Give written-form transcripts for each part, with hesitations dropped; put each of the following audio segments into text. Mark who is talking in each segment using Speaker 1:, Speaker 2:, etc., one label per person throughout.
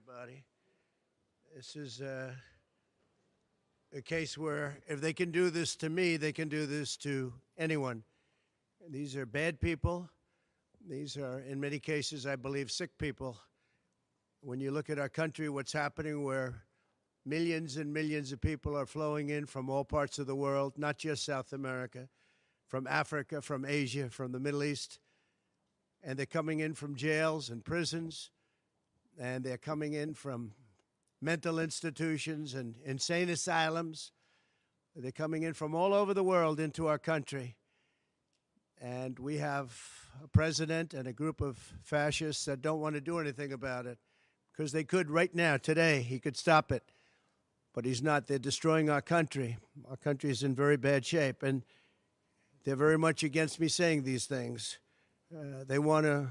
Speaker 1: everybody. This is a case where if they can do this to me, they can do this to anyone. And these are bad people. These are, in many cases, I believe, sick people. When you look at our country, what's happening where millions and millions of people are flowing in from all parts of the world, not just South America, from Africa, from Asia, from the Middle East, and they're coming in from jails and prisons, and they're coming in from mental institutions and insane asylums. They're coming in from all over the world into our country. And we have a president and a group of fascists that don't want to do anything about it because they could right now, today, he could stop it. But he's not. They're destroying our country. Our country is in very bad shape. And they're very much against me saying these things. They want to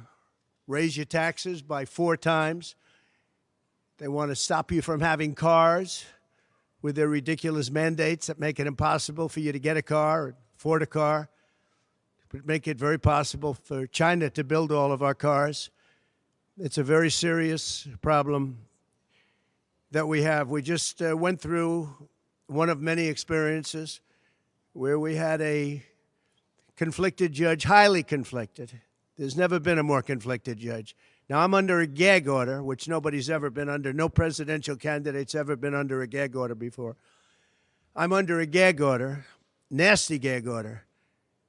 Speaker 1: raise your taxes by 4 times. They want to stop you from having cars with their ridiculous mandates that make it impossible for you to get a car or afford a car. But make it very possible for China to build all of our cars. It's a very serious problem that we have. We just went through one of many experiences where we had a conflicted judge, highly conflicted. There's never been a more conflicted judge. Now, I'm under a gag order, which nobody's ever been under. No presidential candidate's ever been under a gag order before. I'm under a gag order, nasty gag order,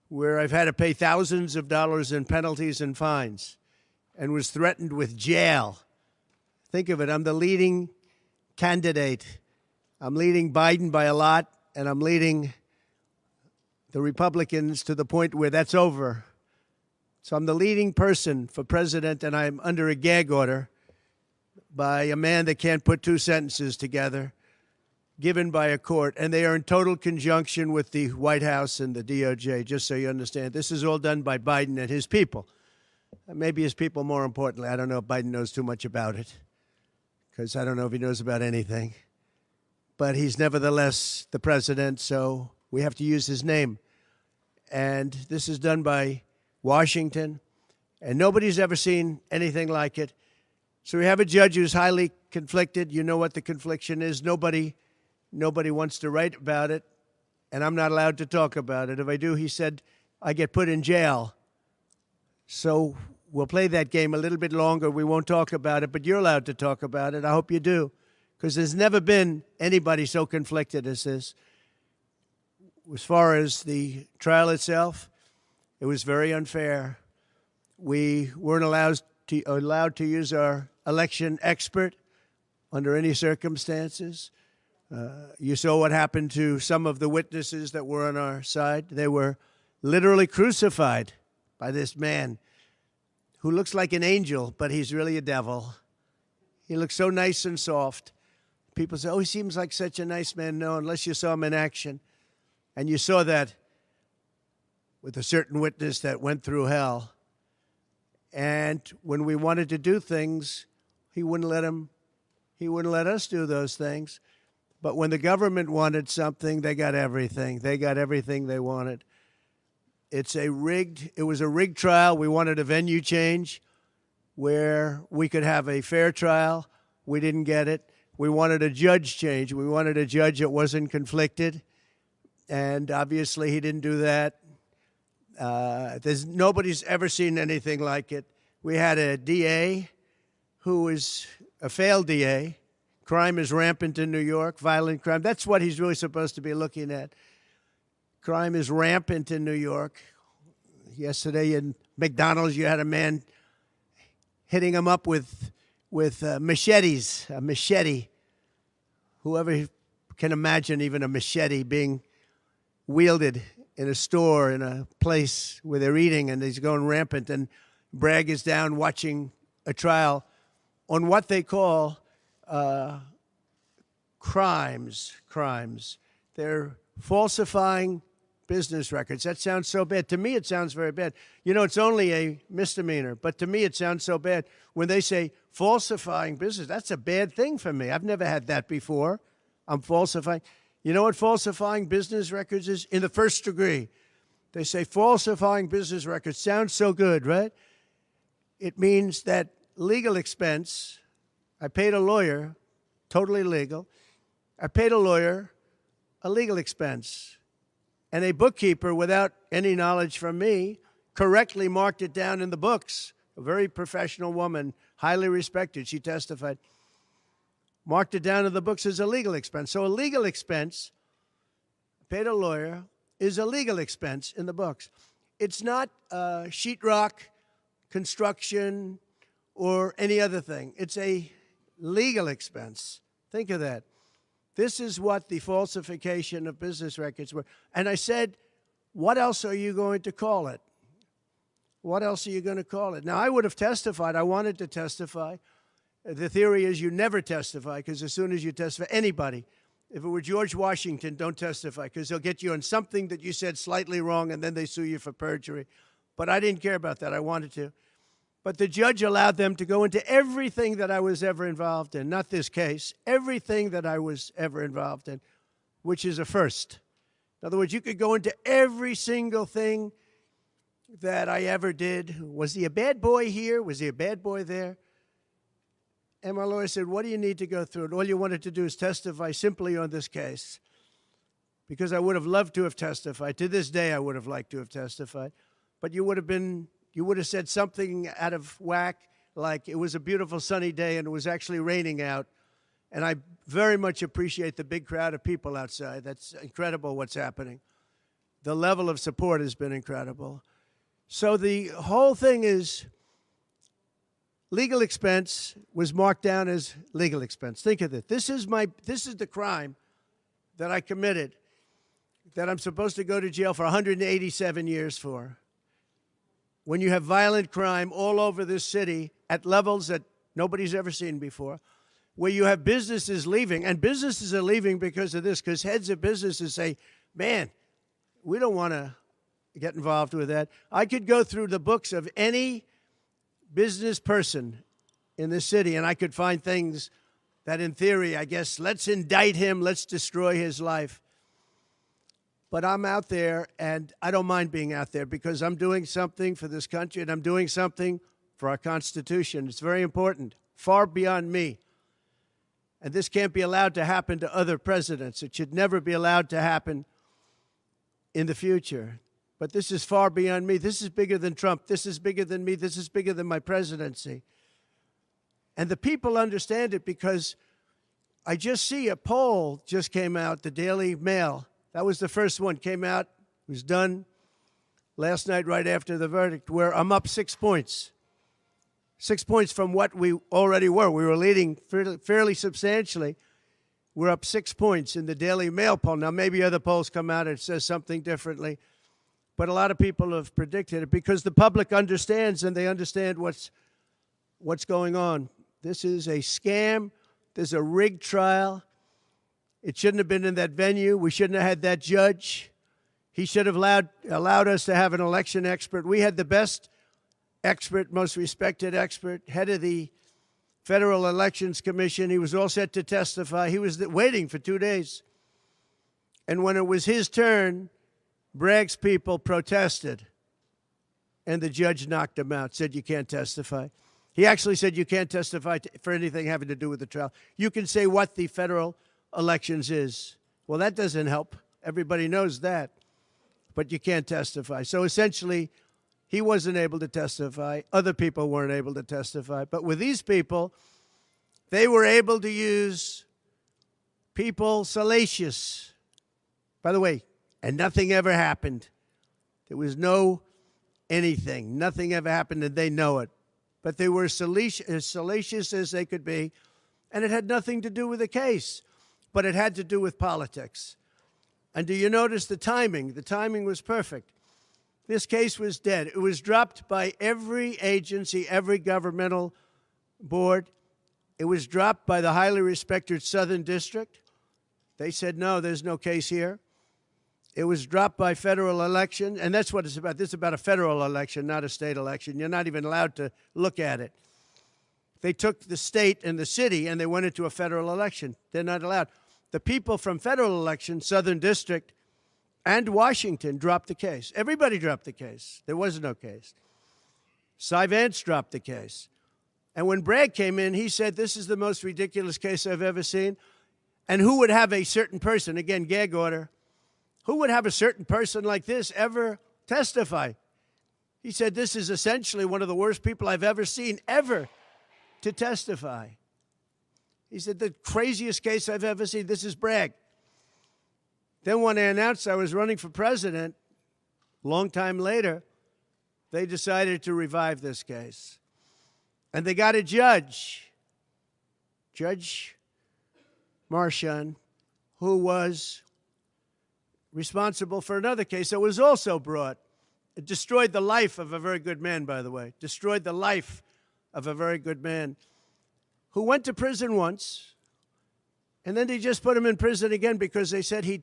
Speaker 1: where I've had to pay thousands of dollars in penalties and fines and was threatened with jail. Think of it. I'm the leading candidate. I'm leading Biden by a lot, and I'm leading the Republicans to the point where that's over. So I'm the leading person for president, and I'm under a gag order by a man that can't put 2 sentences together, given by a court, and they are in total conjunction with the White House and the DOJ, just so you understand. This is all done by Biden and his people. Maybe his people more importantly. I don't know if Biden knows too much about it, because I don't know if he knows about anything. But he's nevertheless the president, so we have to use his name. And this is done by Washington, and nobody's ever seen anything like it. So we have a judge who's highly conflicted. You know what the confliction is. Nobody wants to write about it, and I'm not allowed to talk about it. If I do, he said, I get put in jail. So we'll play that game a little bit longer. We won't talk about it, but you're allowed to talk about it. I hope you do, because there's never been anybody so conflicted as this. As far as the trial itself, it was very unfair. We weren't allowed to use our election expert under any circumstances. You saw what happened to some of the witnesses that were on our side. They were literally crucified by this man who looks like an angel, but he's really a devil. He looks so nice and soft. People say, oh, he seems like such a nice man. No, unless you saw him in action. And you saw that with a certain witness that went through hell. And when we wanted to do things, he wouldn't let us do those things. But when the government wanted something, they got everything. They got everything they wanted. It was a rigged trial. We wanted a venue change where we could have a fair trial. We didn't get it. We wanted a judge change. We wanted a judge that wasn't conflicted. And obviously he didn't do that. Nobody's ever seen anything like it. We had a DA who was a failed DA. Crime is rampant in New York, violent crime. That's what he's really supposed to be looking at. Crime is rampant in New York. Yesterday in McDonald's, you had a man hitting him up with machetes, a machete. Whoever can imagine even a machete being wielded in a store, in a place where they're eating, and he's going rampant. And Bragg is down watching a trial on what they call crimes. They're falsifying business records. That sounds so bad. To me, it sounds very bad. You know, it's only a misdemeanor, but to me, it sounds so bad. When they say falsifying business, that's a bad thing for me. I've never had that before. I'm falsifying. You know what falsifying business records is? In the first degree. They say falsifying business records. Sounds so good, right? It means that legal expense I paid a lawyer, totally legal. I paid a lawyer a legal expense. And a bookkeeper, without any knowledge from me, correctly marked it down in the books. A very professional woman, highly respected, she testified, marked it down in the books as a legal expense. So a legal expense, paid a lawyer, is a legal expense in the books. It's not sheetrock, construction, or any other thing. It's a legal expense. Think of that. This is what the falsification of business records were. And I said, what else are you going to call it? What else are you going to call it? Now, I would have testified. I wanted to testify. The theory is you never testify, because as soon as you testify, anybody, if it were George Washington, don't testify, because they'll get you on something that you said slightly wrong, and then they sue you for perjury. But I didn't care about that. I wanted to. But the judge allowed them to go into everything that I was ever involved in, not this case, everything that I was ever involved in, which is a first. In other words, you could go into every single thing that I ever did. Was he a bad boy here? Was he a bad boy there? And my lawyer said, what do you need to go through? And all you wanted to do is testify simply on this case, because I would have loved to have testified. To this day, I would have liked to have testified. But you would have said something out of whack, like it was a beautiful sunny day and it was actually raining out. And I very much appreciate the big crowd of people outside. That's incredible what's happening. The level of support has been incredible. So the whole thing is legal expense was marked down as legal expense. Think of it. This is the crime that I committed, that I'm supposed to go to jail for 187 years for. When you have violent crime all over this city at levels that nobody's ever seen before, where you have businesses leaving, and businesses are leaving because of this, because heads of businesses say, man, we don't want to get involved with that. I could go through the books of any business person in this city, and I could find things that, in theory, I guess, let's indict him, let's destroy his life. But I'm out there, and I don't mind being out there, because I'm doing something for this country, and I'm doing something for our Constitution. It's very important, far beyond me. And this can't be allowed to happen to other presidents. It should never be allowed to happen in the future. But this is far beyond me. This is bigger than Trump. This is bigger than me. This is bigger than my presidency. And the people understand it, because I just see a poll just came out, the Daily Mail. That was the first one, came out, was done last night right after the verdict, where I'm up 6 points. 6 points from what we already were. We were leading fairly substantially. We're up 6 points in the Daily Mail poll. Now, maybe other polls come out and it says something differently, but a lot of people have predicted it, because the public understands, and they understand what's going on. This is a scam. There's a rigged trial. It shouldn't have been in that venue. We shouldn't have had that judge. He should have allowed us to have an election expert. We had the best expert, most respected expert, head of the Federal Elections Commission. He was all set to testify. He was waiting for 2 days. And when it was his turn, Bragg's people protested, and the judge knocked him out, said you can't testify. He actually said you can't testify for anything having to do with the trial. You can say what the federal elections is. Well, that doesn't help. Everybody knows that. But you can't testify. So essentially, he wasn't able to testify. Other people weren't able to testify. But with these people, they were able to use people salacious. By the way, and nothing ever happened. There was no anything. Nothing ever happened, and they know it. But they were as salacious as they could be, and it had nothing to do with the case. But it had to do with politics. And do you notice the timing? The timing was perfect. This case was dead. It was dropped by every agency, every governmental board. It was dropped by the highly respected Southern District. They said, no, there's no case here. It was dropped by federal election, and that's what it's about. This is about a federal election, not a state election. You're not even allowed to look at it. They took the state and the city, and they went into a federal election. They're not allowed. The people from federal election, Southern District, and Washington dropped the case. Everybody dropped the case. There was no case. Cy Vance dropped the case. And when Bragg came in, he said, this is the most ridiculous case I've ever seen. And who would have a certain person, again, gag order, who would have a certain person like this ever testify? He said, this is essentially one of the worst people I've ever seen ever to testify. He said, the craziest case I've ever seen, this is Bragg. Then when I announced I was running for president, a long time later, they decided to revive this case. And they got a judge, Judge Marchand, who was responsible for another case that was also brought. It destroyed the life of a very good man, by the way. Destroyed the life of a very good man who went to prison once, and then they just put him in prison again because they said he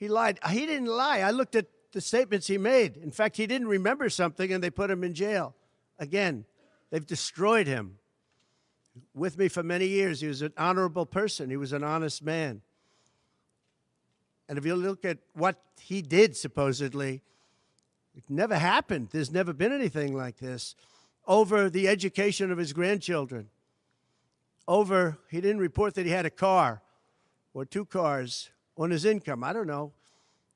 Speaker 1: lied. He didn't lie. I looked at the statements he made. In fact, he didn't remember something, and they put him in jail. Again, they've destroyed him. With me for many years, he was an honorable person. He was an honest man. And if you look at what he did, supposedly, it never happened. There's never been anything like this. Over the education of his grandchildren. Over, he didn't report that he had a car or 2 cars on his income. I don't know.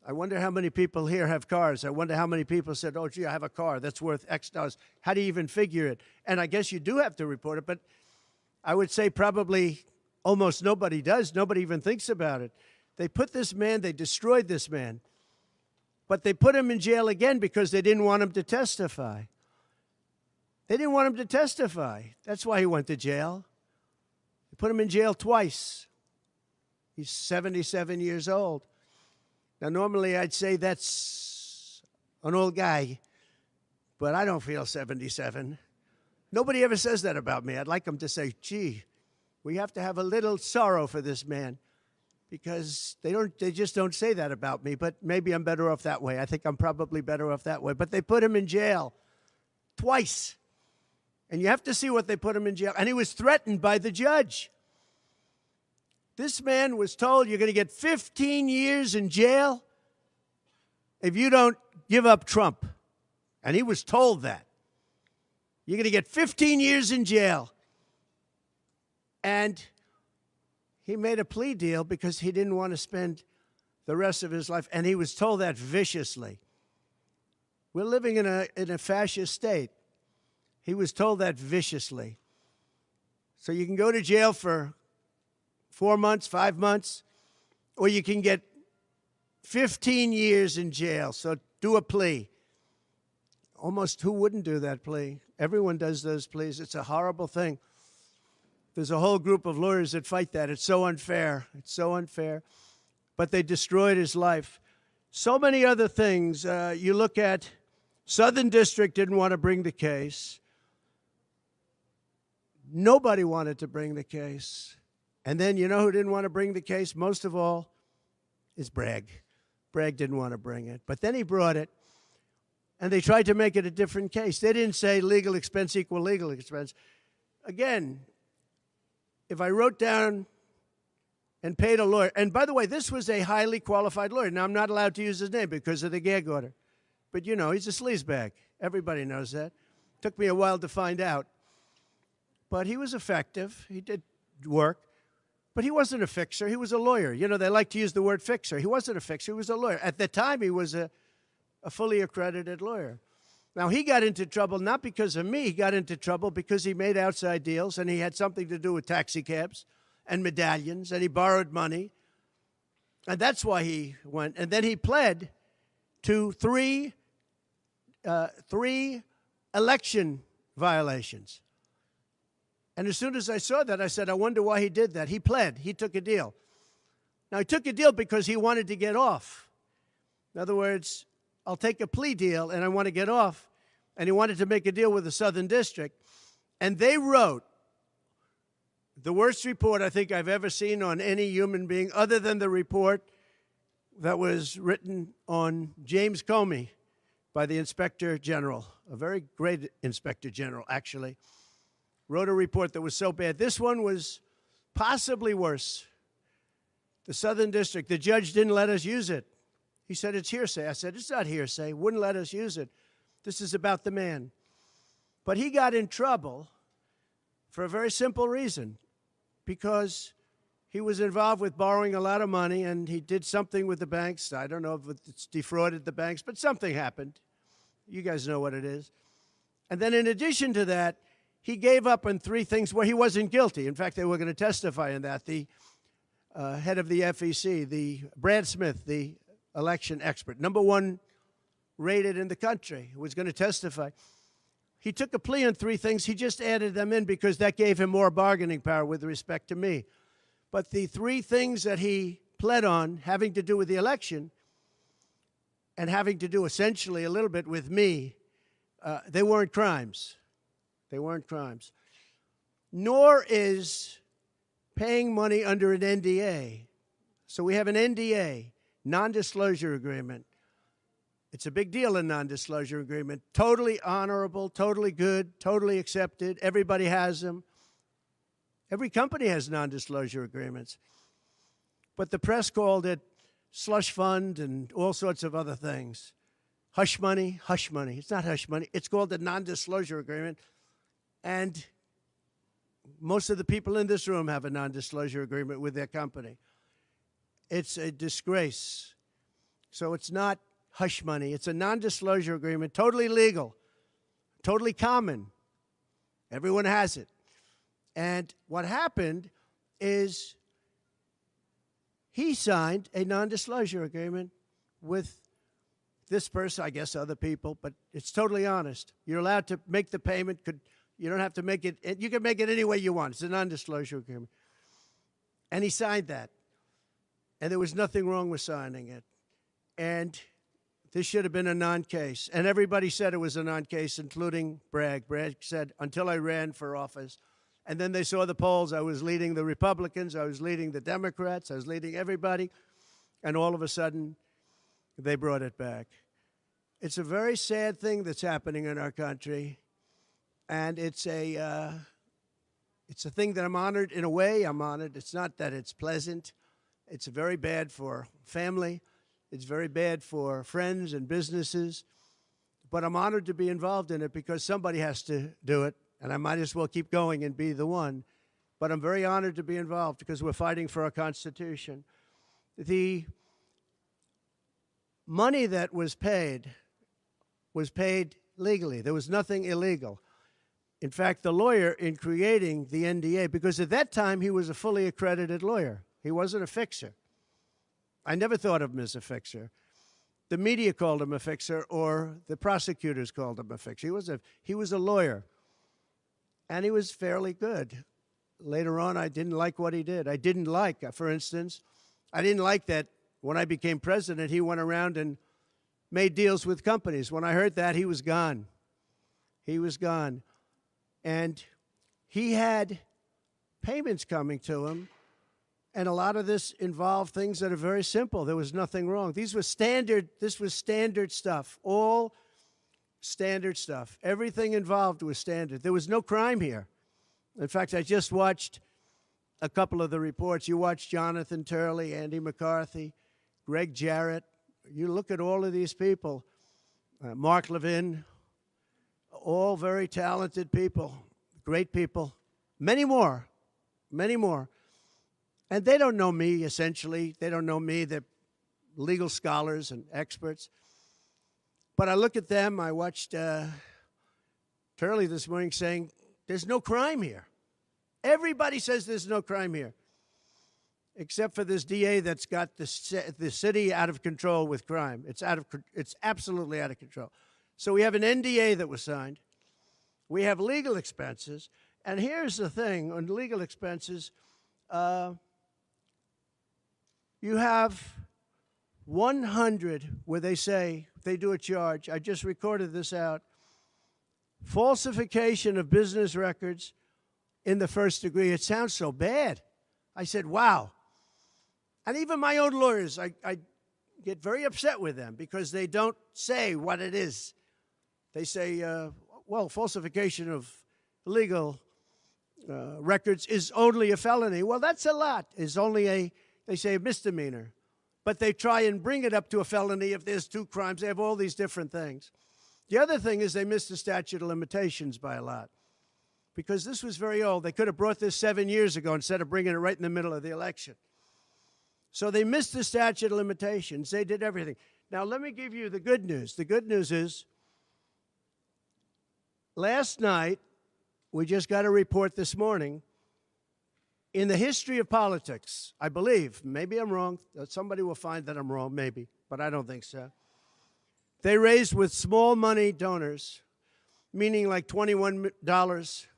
Speaker 1: I wonder how many people here have cars. I wonder how many people said, oh, gee, I have a car that's worth X dollars. How do you even figure it? And I guess you do have to report it, but I would say probably almost nobody does. Nobody even thinks about it. They put this man, they destroyed this man, but they put him in jail again because they didn't want him to testify. They didn't want him to testify. That's why he went to jail. They put him in jail twice. He's 77 years old. Now, normally I'd say that's an old guy, but I don't feel 77. Nobody ever says that about me. I'd like them to say, gee, we have to have a little sorrow for this man, because they just don't say that about me, but maybe I'm better off that way. I think I'm probably better off that way. But they put him in jail twice. And you have to see what they put him in jail. And he was threatened by the judge. This man was told, you're going to get 15 years in jail if you don't give up Trump. And he was told that. You're going to get 15 years in jail. And he made a plea deal because he didn't want to spend the rest of his life. And he was told that viciously. We're living in a fascist state. He was told that viciously. So you can go to jail for 4 months, 5 months, or you can get 15 years in jail. So do a plea. Almost who wouldn't do that plea? Everyone does those pleas. It's a horrible thing. There's a whole group of lawyers that fight that. It's so unfair. It's so unfair. But they destroyed his life. So many other things. You look at Southern District didn't want to bring the case. Nobody wanted to bring the case. And then you know who didn't want to bring the case? Most of all is Bragg. Bragg didn't want to bring it. But then he brought it. And they tried to make it a different case. They didn't say legal expense equal legal expense. Again, if I wrote down and paid a lawyer, and by the way, this was a highly qualified lawyer. Now, I'm not allowed to use his name because of the gag order. But, you know, he's a sleazebag. Everybody knows that. Took me a while to find out. But he was effective. He did work. But he wasn't a fixer. He was a lawyer. You know, they like to use the word fixer. He wasn't a fixer. He was a lawyer. At the time, he was a fully accredited lawyer. Now, he got into trouble not because of me. He got into trouble because he made outside deals, and he had something to do with taxi cabs and medallions, and he borrowed money. And that's why he went. And then he pled to three election violations. And as soon as I saw that, I said, I wonder why he did that. He pled. He took a deal. Now, he took a deal because he wanted to get off. In other words, I'll take a plea deal, and I want to get off. And he wanted to make a deal with the Southern District. And they wrote the worst report I think I've ever seen on any human being, other than the report that was written on James Comey by the Inspector General, a very great Inspector General, actually, wrote a report that was so bad. This one was possibly worse. The Southern District, the judge didn't let us use it. He said, it's hearsay. I said, it's not hearsay. Wouldn't let us use it. This is about the man. But he got in trouble for a very simple reason, because he was involved with borrowing a lot of money, and he did something with the banks. I don't know if it's defrauded the banks, but something happened. You guys know what it is. And then in addition to that, he gave up on 3 things where he wasn't guilty. In fact, they were going to testify in that. The head of the FEC, the Brad Smith, the election expert, #1 rated in the country, who was going to testify. He took a plea on 3 things. He just added them in because that gave him more bargaining power with respect to me. But the 3 things that he pled on, having to do with the election and having to do essentially a little bit with me, they weren't crimes. They weren't crimes. Nor is paying money under an NDA. So we have an NDA, non-disclosure agreement. It's a big deal, a non-disclosure agreement. Totally honorable, totally good, totally accepted. Everybody has them. Every company has non-disclosure agreements. But the press called it slush fund and all sorts of other things. Hush money, hush money. It's not hush money. It's called a non-disclosure agreement. And most of the people in this room have a non-disclosure agreement with their company. It's a disgrace. So it's not hush money. It's a non-disclosure agreement, totally legal, totally common. Everyone has it. And what happened is he signed a non-disclosure agreement with this person, I guess other people, but it's totally honest. You're allowed to make the payment. You don't have to make it. You can make it any way you want. It's a non-disclosure agreement. And he signed that. And there was nothing wrong with signing it. And this should have been a non-case. And everybody said it was a non-case, including Bragg. Bragg said, until I ran for office. And then they saw the polls. I was leading the Republicans. I was leading the Democrats. I was leading everybody. And all of a sudden, they brought it back. It's a very sad thing that's happening in our country. And it's a thing that I'm honored. In a way, I'm honored. It's not that it's pleasant. It's very bad for family. It's very bad for friends and businesses. But I'm honored to be involved in it because somebody has to do it. And I might as well keep going and be the one. But I'm very honored to be involved because we're fighting for our Constitution. The money that was paid legally. There was nothing illegal. In fact, the lawyer in creating the NDA, because at that time he was a fully accredited lawyer. He wasn't a fixer. I never thought of him as a fixer. The media called him a fixer, or the prosecutors called him a fixer. He was a lawyer. And he was fairly good. Later on, I didn't like what he did. I didn't like, for instance, I didn't like that when I became president, he went around and made deals with companies. When I heard that, he was gone. He was gone. And he had payments coming to him, and a lot of this involved things that are very simple. There was nothing wrong. This was standard stuff, all standard stuff. Everything involved was standard. There was no crime here. In fact, I just watched a couple of the reports. You watched Jonathan Turley, Andy McCarthy, Greg Jarrett. You look at all of these people, Mark Levin, all very talented people, great people, many more. And they don't know me, essentially. They don't know me. They're legal scholars and experts. But I look at them. I watched Turley this morning saying, there's no crime here. Everybody says there's no crime here, except for this DA that's got the city out of control with crime. It's absolutely out of control. So we have an NDA that was signed. We have legal expenses. And here's the thing on legal expenses. You have 100 where they say, they do a charge. I just recorded this out. Falsification of business records in the first degree. It sounds so bad. I said, wow. And even my own lawyers, I get very upset with them because they don't say what it is. They say, well, falsification of legal records is only a felony. Well, that's a lot. It's only they say a misdemeanor. But they try and bring it up to a felony if there's 2 crimes. They have all these different things. The other thing is they miss the statute of limitations by a lot. because this was very old. They could have brought this 7 years ago instead of bringing it right in the middle of the election. So they missed the statute of limitations. They did everything. Now, let me give you the good news. The good news is, last night, we just got a report this morning, in the history of politics, I believe, maybe I'm wrong, somebody will find that I'm wrong, maybe, but I don't think so. They raised with small money donors, meaning like $21, $42,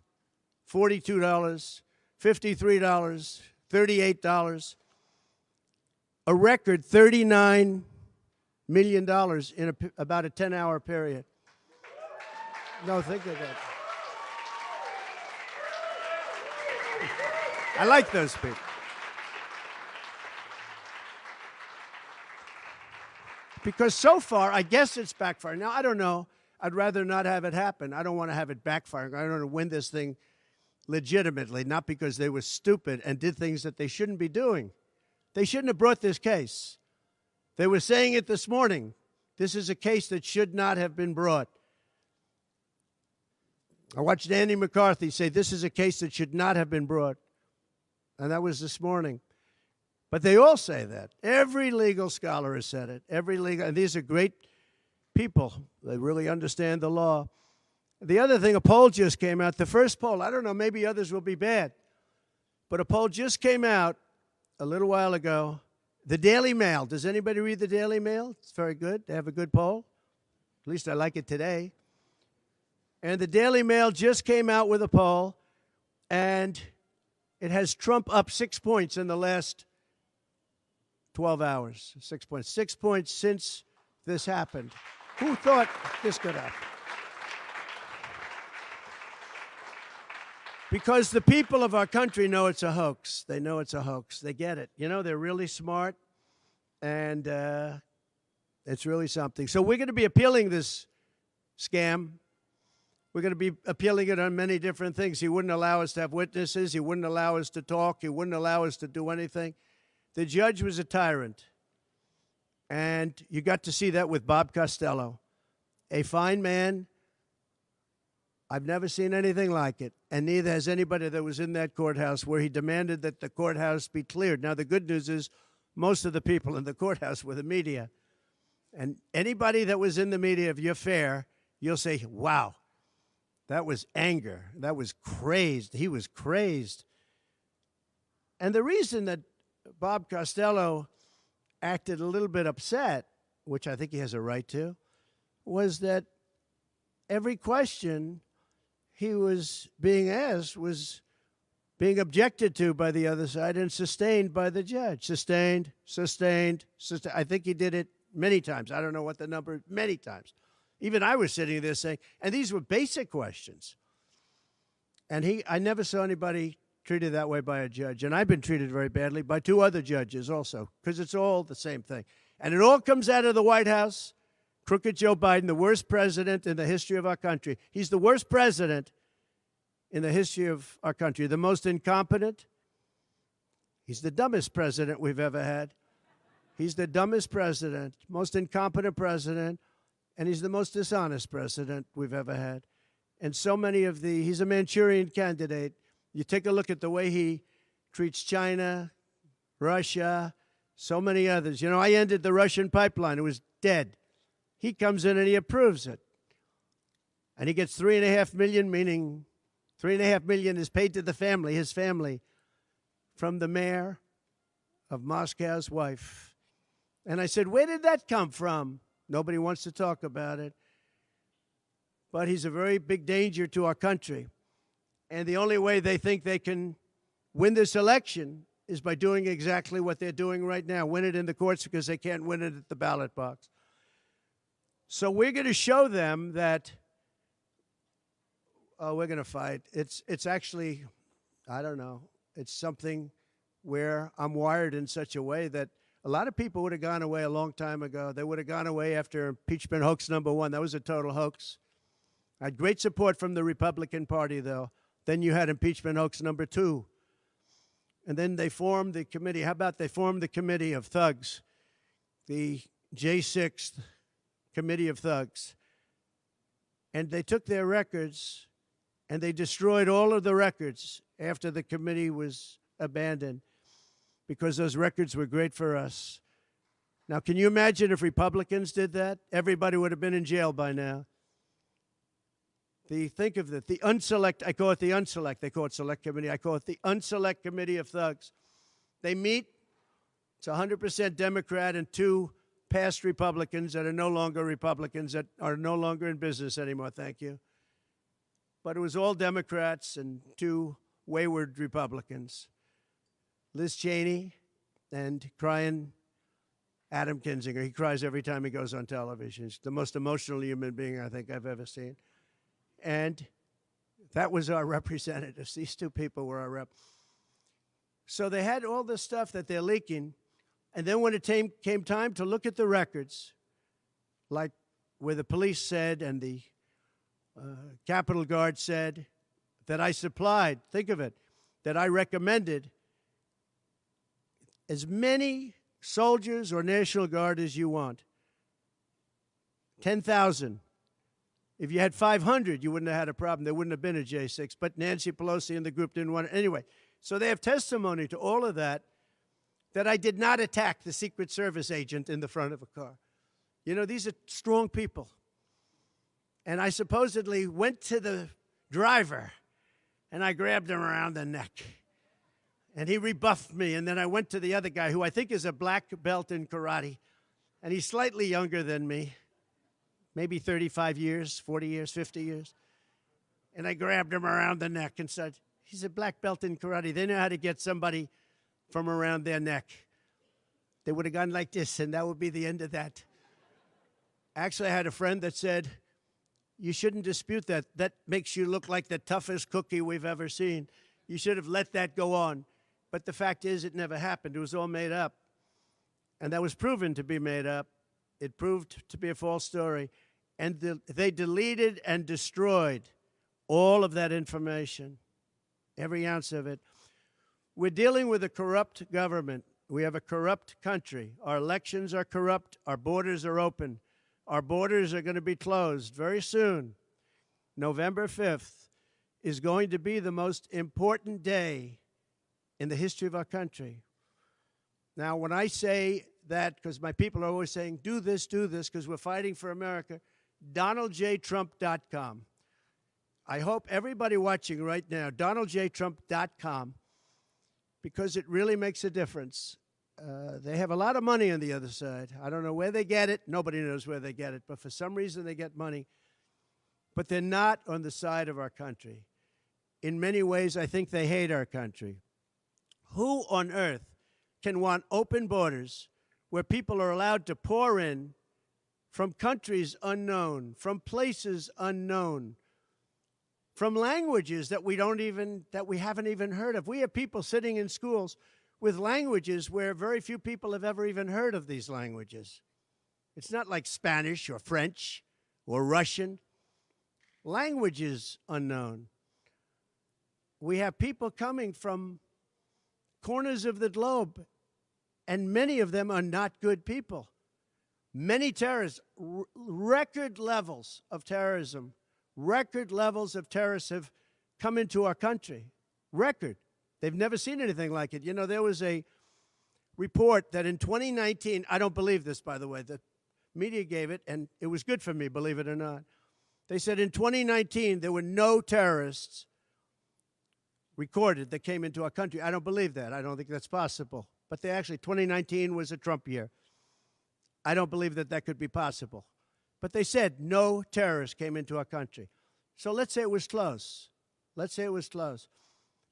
Speaker 1: $53, $38, a record $39 million in about a 10-hour period. No, think of that. I like those people. Because so far, I guess it's backfiring. Now, I don't know. I'd rather not have it happen. I don't want to have it backfiring. I don't want to win this thing legitimately, not because they were stupid and did things that they shouldn't be doing. They shouldn't have brought this case. They were saying it this morning. This is a case that should not have been brought. I watched Andy McCarthy say this is a case that should not have been brought. And that was this morning. But they all say that. Every legal scholar has said it. And these are great people. They really understand the law. The other thing, a poll just came out. The first poll, I don't know, maybe others will be bad. But a poll just came out a little while ago. The Daily Mail. Does anybody read the Daily Mail? It's very good. They have a good poll. At least I like it today. And the Daily Mail just came out with a poll, and it has Trump up 6 points in the last 12 hours. 6 points. 6 points since this happened. Who thought this could happen? Because the people of our country know it's a hoax. They know it's a hoax. They get it. You know, they're really smart, and it's really something. So we're going to be appealing this scam. We're going to be appealing it on many different things. He wouldn't allow us to have witnesses. He wouldn't allow us to talk. He wouldn't allow us to do anything. The judge was a tyrant. And you got to see that with Bob Costello, a fine man. I've never seen anything like it, and neither has anybody that was in that courthouse where he demanded that the courthouse be cleared. Now, the good news is most of the people in the courthouse were the media. And anybody that was in the media, if you're fair, you'll say, wow, that was anger. That was crazed. He was crazed. And the reason that Bob Costello acted a little bit upset, which I think he has a right to, was that every question he was being asked was being objected to by the other side and sustained by the judge. Sustained. I think he did it many times. I don't know what the number, many times. Even I was sitting there saying, and these were basic questions. And I never saw anybody treated that way by a judge. And I've been treated very badly by two other judges also, because it's all the same thing. And it all comes out of the White House. Crooked Joe Biden, the worst president in the history of our country. He's the worst president in the history of our country. The most incompetent. He's the dumbest president we've ever had. He's the dumbest president, most incompetent president, and he's the most dishonest president we've ever had. And so many of he's a Manchurian candidate. You take a look at the way he treats China, Russia, so many others. You know, I ended the Russian pipeline. It was dead. He comes in and he approves it. And he gets $3.5 million, meaning $3.5 million is paid to the family, his family, from the mayor of Moscow's wife. And I said, where did that come from? Nobody wants to talk about it. But he's a very big danger to our country. And the only way they think they can win this election is by doing exactly what they're doing right now, win it in the courts because they can't win it at the ballot box. So we're going to show them that, we're going to fight. It's actually, I don't know, it's something where I'm wired in such a way that a lot of people would have gone away a long time ago. They would have gone away after impeachment hoax number 1. That was a total hoax. I had great support from the Republican Party, though. Then you had impeachment hoax number 2. And then they formed the committee. How about they formed the committee of thugs, the J6 committee of thugs. And they took their records And they destroyed all of the records after the committee was abandoned because those records were great for us. Now, can you imagine if Republicans did that? Everybody would have been in jail by now. Think of it, the unselect, I call it the unselect, they call it select committee, I call it the unselect committee of thugs. They meet, it's 100% Democrat and 2 past Republicans that are no longer Republicans, that are no longer in business anymore, thank you. But it was all Democrats and 2 wayward Republicans. Liz Cheney and crying Adam Kinzinger. He cries every time he goes on television. He's the most emotional human being I think I've ever seen. And that was our representatives. These 2 people were our rep. So they had all this stuff that they're leaking. And then when it came time to look at the records, like where the police said and the Capitol Guard said that I supplied, think of it, that I recommended as many soldiers or National Guard as you want. 10,000. If you had 500, you wouldn't have had a problem. There wouldn't have been a J6. But Nancy Pelosi and the group didn't want it. Anyway, so they have testimony to all of that, that I did not attack the Secret Service agent in the front of a car. You know, these are strong people. And I supposedly went to the driver, and I grabbed him around the neck. And he rebuffed me, and then I went to the other guy, who I think is a black belt in karate, and he's slightly younger than me, maybe 35 years, 40 years, 50 years. And I grabbed him around the neck and said, he's a black belt in karate. They know how to get somebody from around their neck. They would have gone like this, and that would be the end of that. Actually, I had a friend that said, you shouldn't dispute that. That makes you look like the toughest cookie we've ever seen. You should have let that go on. But the fact is, it never happened. It was all made up. And that was proven to be made up. It proved to be a false story. And they deleted and destroyed all of that information, every ounce of it. We're dealing with a corrupt government. We have a corrupt country. Our elections are corrupt. Our borders are open. Our borders are going to be closed very soon. November 5th is going to be the most important day in the history of our country. Now, when I say that, because my people are always saying, do this, because we're fighting for America, DonaldJTrump.com. I hope everybody watching right now, DonaldJTrump.com, because it really makes a difference. They have a lot of money on the other side. I don't know where they get it. Nobody knows where they get it. But for some reason, they get money. But they're not on the side of our country. In many ways, I think they hate our country. Who on earth can want open borders where people are allowed to pour in from countries unknown, from places unknown, from languages that we haven't even heard of? We have people sitting in schools with languages where very few people have ever even heard of these languages. It's not like Spanish or French or Russian. Languages unknown. We have people coming from corners of the globe, and many of them are not good people. Many terrorists, record levels of terrorism, record levels of terrorists have come into our country. Record. They've never seen anything like it. You know, there was a report that in 2019, I don't believe this, by the way, the media gave it, and it was good for me, believe it or not. They said in 2019, there were no terrorists recorded that came into our country. I don't believe that. I don't think that's possible. But 2019 was a Trump year. I don't believe that that could be possible. But they said no terrorists came into our country. So let's say it was close. Let's say it was close.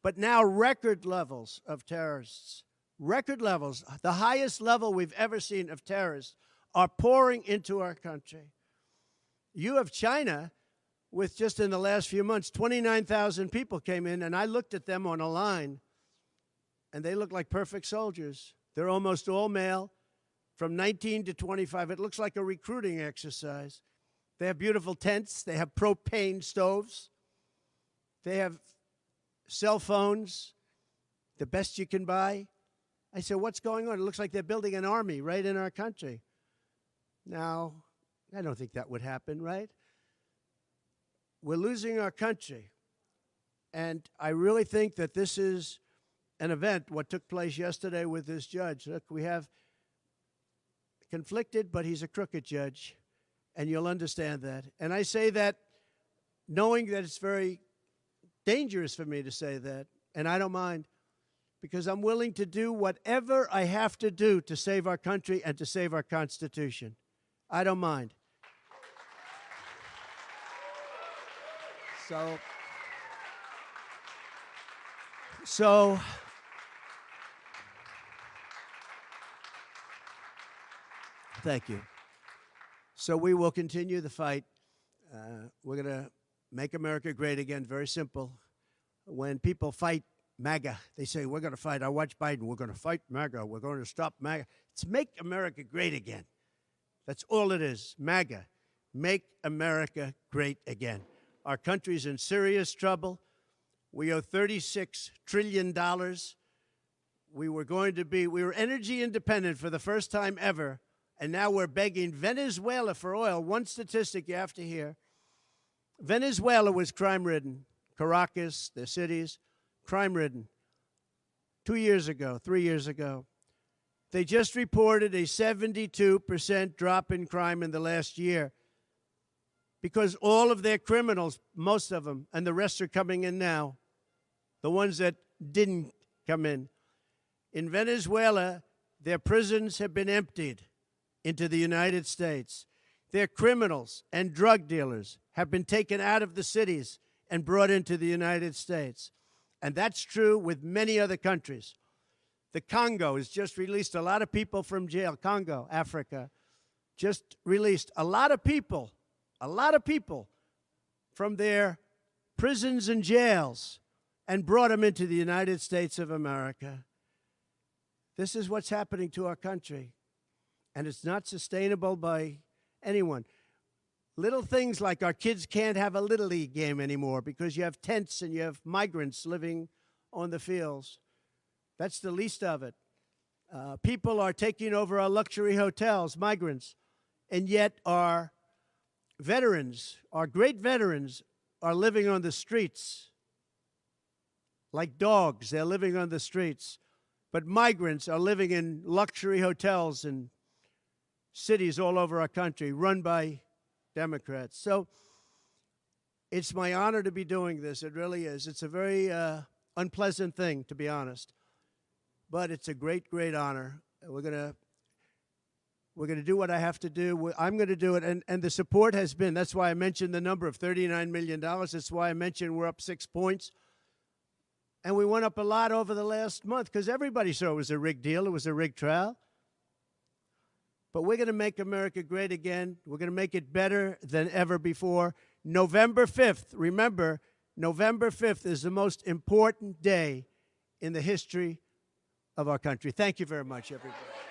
Speaker 1: But now record levels of terrorists, record levels, the highest level we've ever seen of terrorists are pouring into our country. You have China with just in the last few months, 29,000 people came in, and I looked at them on a line, and they look like perfect soldiers. They're almost all male, from 19 to 25. It looks like a recruiting exercise. They have beautiful tents. They have propane stoves. They have cell phones, the best you can buy. I said, what's going on? It looks like they're building an army right in our country. Now, I don't think that would happen, right? We're losing our country. And I really think that this is an event, what took place yesterday with this judge. Look, we have conflicted, but he's a crooked judge, and you'll understand that. And I say that knowing that it's very dangerous for me to say that, and I don't mind, because I'm willing to do whatever I have to do to save our country and to save our Constitution. I don't mind. So thank you. So we will continue the fight. We're going to make America great again. Very simple. When people fight MAGA, they say, we're going to fight. I watch Biden. We're going to fight MAGA. We're going to stop MAGA. It's make America great again. That's all it is. MAGA. Make America great again. Our country's in serious trouble. We owe $36 trillion. We were energy independent for the first time ever, and now we're begging Venezuela for oil. One statistic you have to hear. Venezuela was crime-ridden. Caracas, their cities, crime-ridden. 2 years ago, 3 years ago. They just reported a 72% drop in crime in the last year because all of their criminals, most of them, and the rest are coming in now, the ones that didn't come in. In Venezuela, their prisons have been emptied into the United States. Their criminals and drug dealers have been taken out of the cities and brought into the United States. And that's true with many other countries. The Congo has just released a lot of people from jail. Congo, Africa, just released a lot of people from their prisons and jails and brought them into the United States of America. This is what's happening to our country. And it's not sustainable by anyone. Little things like our kids can't have a Little League game anymore because you have tents and you have migrants living on the fields. That's the least of it. People are taking over our luxury hotels, migrants, and yet our veterans, our great veterans, are living on the streets like dogs. They're living on the streets. But migrants are living in luxury hotels in cities all over our country run by Democrats. So it's my honor to be doing this. It really is. It's a very unpleasant thing, to be honest. But it's a great, great honor. We're gonna do what I have to do. I'm going to do it. And the support has been, that's why I mentioned the number of $39 million. That's why I mentioned we're up 6 points. And we went up a lot over the last month because everybody saw it was a rigged deal. It was a rigged trial. But we're going to make America great again. We're going to make it better than ever before. November 5th, remember, November 5th is the most important day in the history of our country. Thank you very much, everybody.